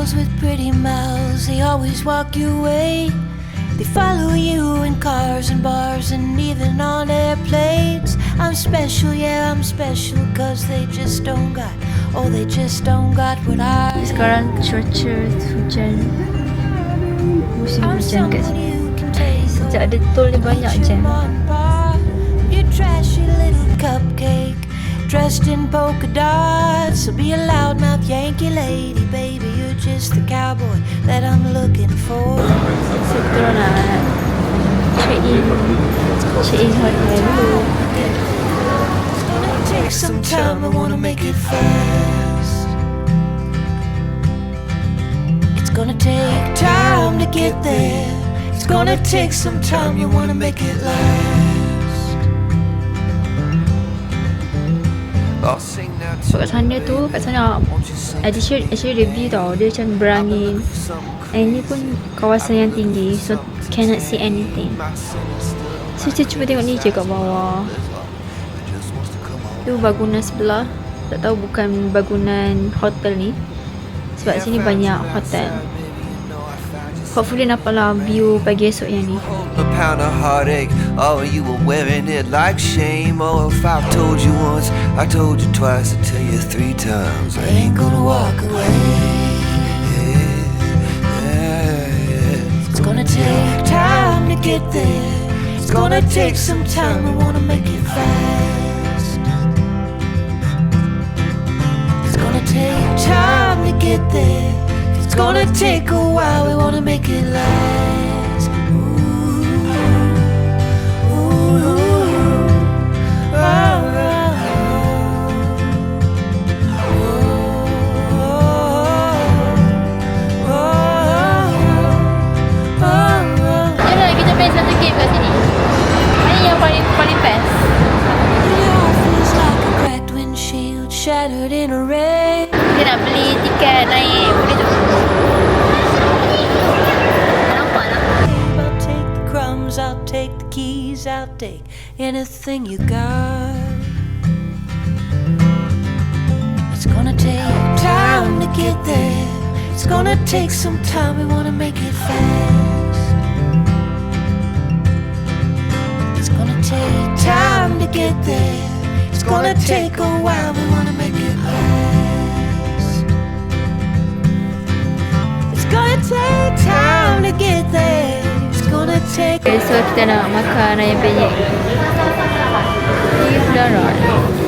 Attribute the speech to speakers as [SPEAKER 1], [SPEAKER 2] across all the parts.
[SPEAKER 1] With pretty mouths, they always walk your way. They follow you in cars and bars and even on airplanes. I'm special, yeah, I'm special, cause they just don't got, oh, they just don't got what I.
[SPEAKER 2] Sekarang cuaca hujan, musim hujan kat sini. Sejak ada tol ni banyak jam.
[SPEAKER 1] You trashy little cupcake, dressed in polka dots. So be a loudmouth Yankee lady, baby. You're just the cowboy that I'm looking for.
[SPEAKER 2] So kita nak check in hotel dulu.
[SPEAKER 1] It's gonna take some time, I wanna make it fast. It's gonna take time to get there. It's gonna take some time, you wanna make it last. I'll sing that
[SPEAKER 2] So kat sana tu, kat sana actually review tau, dia macam berangin. And ni pun kawasan yang tinggi, so cannot see anything. So kita cuba tengok ni je kat bawah. Tu bangunan sebelah, tak tahu bukan bangunan hotel ni, sebab sini banyak hotel. Hopefully nampaklah view pagi esok yang ni.
[SPEAKER 3] A pound of heartache, oh, you were wearing it like shame. Oh, if I told you once, I told you twice, I tell you 3 times, I ain't gonna walk away.
[SPEAKER 1] It's gonna take time to get there. It's gonna take some time, I wanna make it fast. It's gonna take time to get there. It's gonna take a while, we wanna make it last.
[SPEAKER 2] Jomlah kita main satu game kat sini. Mana yang paling best?
[SPEAKER 1] Feels like a cracked windshield, shattered in a rain.
[SPEAKER 2] Kita nak beli tiket naik boleh tu. Nampak tak?
[SPEAKER 1] I'll take the crumbs, I'll take the keys, I'll take anything you got. It's gonna take time to get there. It's gonna take some time, we wanna make it fast. It's gonna take time to get there. It's gonna take a while, we wanna make it last. It's gonna take time to get there. It's gonna take.
[SPEAKER 2] Okay, so kita nak makan ayam penyet. Beef darat.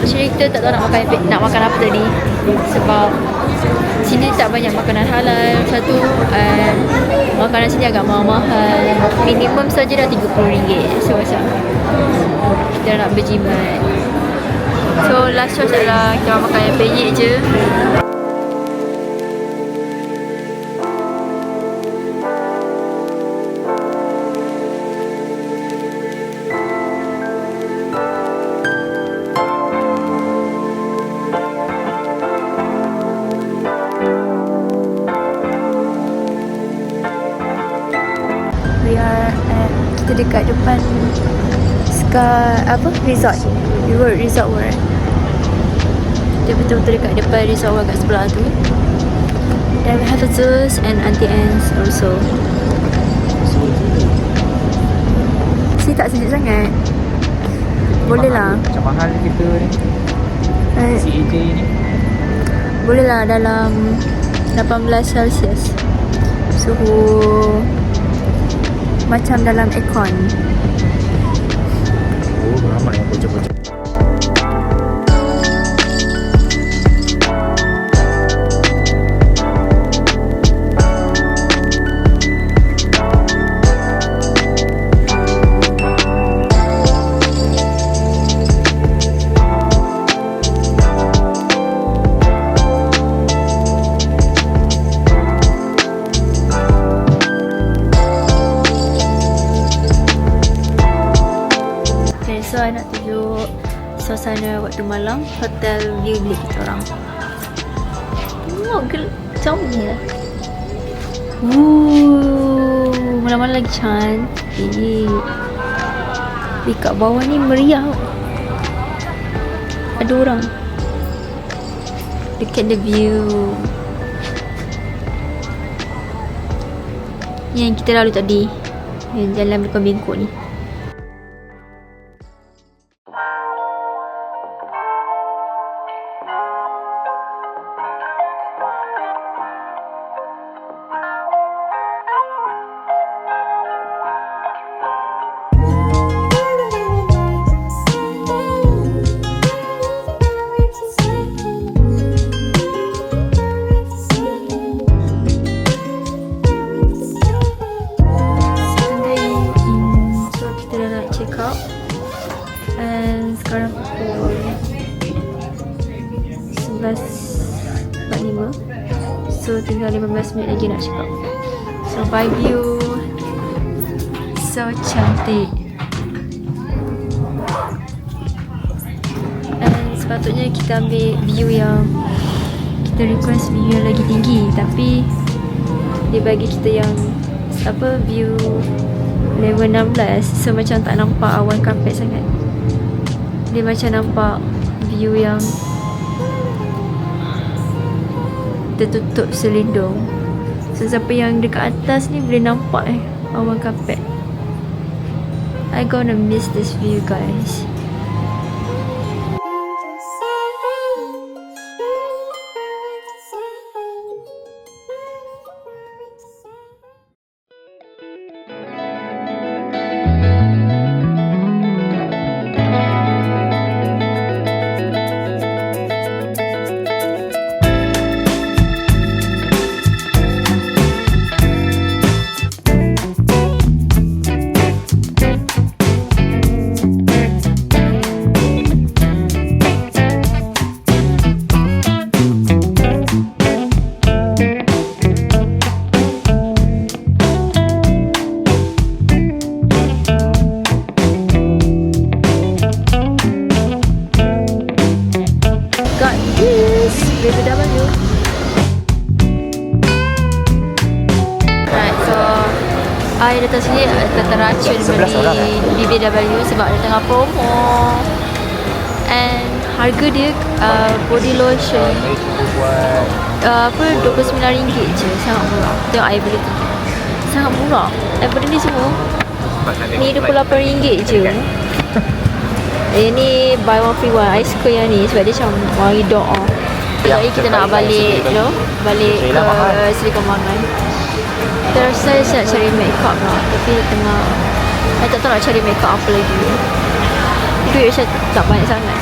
[SPEAKER 2] Actually kita tak tahu nak makan apa tadi, sebab sini tak banyak makanan halal. Satu, makanan sini agak mahal. Minimum saja dah RM30. So macam kita nak berjimat. So last choice adalah kita makan ayam penyet je. Kita dekat depan resort. Resort World. Dia betul-betul dekat depan Resort World kat sebelah tu. Then we have the zoos and Auntie Anne's also. Sini tak sejuk sangat. Boleh lah.
[SPEAKER 4] Macam mahal kita ni. CAJ ni.
[SPEAKER 2] Boleh lah dalam 18 Celsius. Suhu macam dalam aircon.
[SPEAKER 4] Oh, ramai yang bocor-bocor.
[SPEAKER 2] waktu malam hotel view bilik kita orang. Comel. Malam-malam lagi cantik. Kat bawah ni meriah. Ada orang. Look at the view. Yang kita lalu tadi, yang jalan depan bengkok ni. Sekarang pukul 11.45. So tinggal 15 minit lagi nak check out. So by view, so cantik. And sepatutnya kita ambil view yang kita request view yang lagi tinggi, tapi dia bagi kita yang view level 16. So macam tak nampak awan kapet sangat. Dia macam nampak view yang tertutup selindung. So siapa yang dekat atas ni boleh nampak awan kapet. I gonna miss this view, guys. BBW. Right, so I datang sini terracun beli BBW sebab dia tengah promo. And harga dia body lotion RM29 je, sangat murah. Tengok I beli tu, sangat murah. Daripada ni semua ni RM28 je. Ni buy one free one. I suka yang ni sebab dia macam wangi doa. Jadi kita nak balik balik ke Seri Kembangan. Terus saya nak cari make up lah, tapi tengah saya tak tahu nak cari make up apa lagi. Duit saya tak banyak sangat.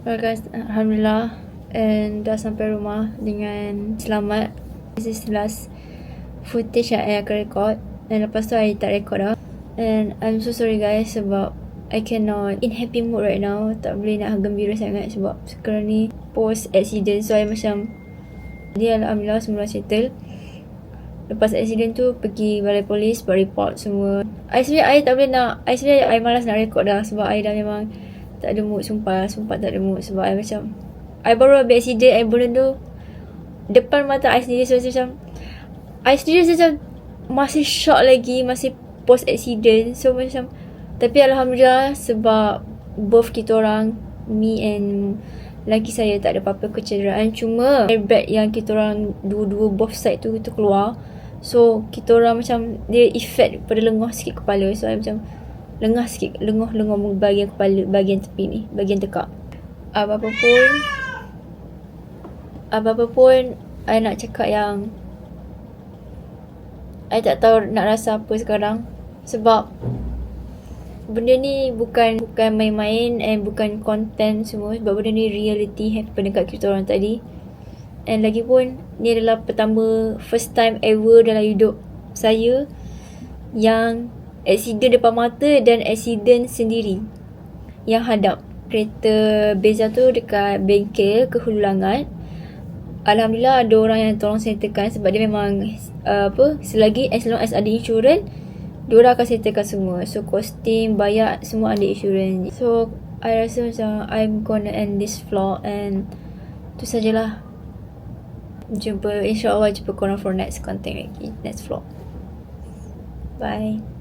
[SPEAKER 2] Well guys, Alhamdulillah, and dah sampai rumah dengan selamat. This is last footage yang I akan record, and lepas tu I tak record dah. And I'm so sorry guys sebab I cannot in happy mood right now. Tak boleh nak gembira sangat sebab sekarang ni post accident. So I macam, dia Alhamdulillah semua settle. Lepas accident tu pergi balai polis buat report semua. I tak boleh nak, I malas nak record dah sebab I dah memang tak ada mood. Sumpah tak ada mood sebab I macam, I baru habis accident. I benda tu depan mata I sendiri. So macam I sendiri macam masih shock lagi, masih post accident. So macam, tapi Alhamdulillah sebab both kita orang, me and lelaki saya, tak ada apa-apa kecederaan. Cuma airbag yang kita orang dua-dua both side tu keluar. So kita orang macam dia effect pada lengah sikit kepala. So I macam lengah sikit, lengah bahagian kepala, bahagian tepi ni, bahagian tekak. Apa-apa pun I nak cakap yang I tak tahu nak rasa apa sekarang. Sebab benda ni bukan main-main and bukan content semua. Sebab benda ni reality happen dekat kita orang tadi. And lagipun ni adalah first time ever dalam hidup saya yang accident depan mata dan accident sendiri yang hadap. Kereta Beza tu dekat bengkel ke Hulu Langat. Alhamdulillah ada orang yang tolong settlekan sebab dia memang selagi as long as ada insurans, diorang akan settlekan semua. So kostum, bayar semua ada insurans. So I rasa macam I'm gonna end this vlog and tu sajalah. InsyaAllah jumpa korang for next content lagi, next vlog. Bye.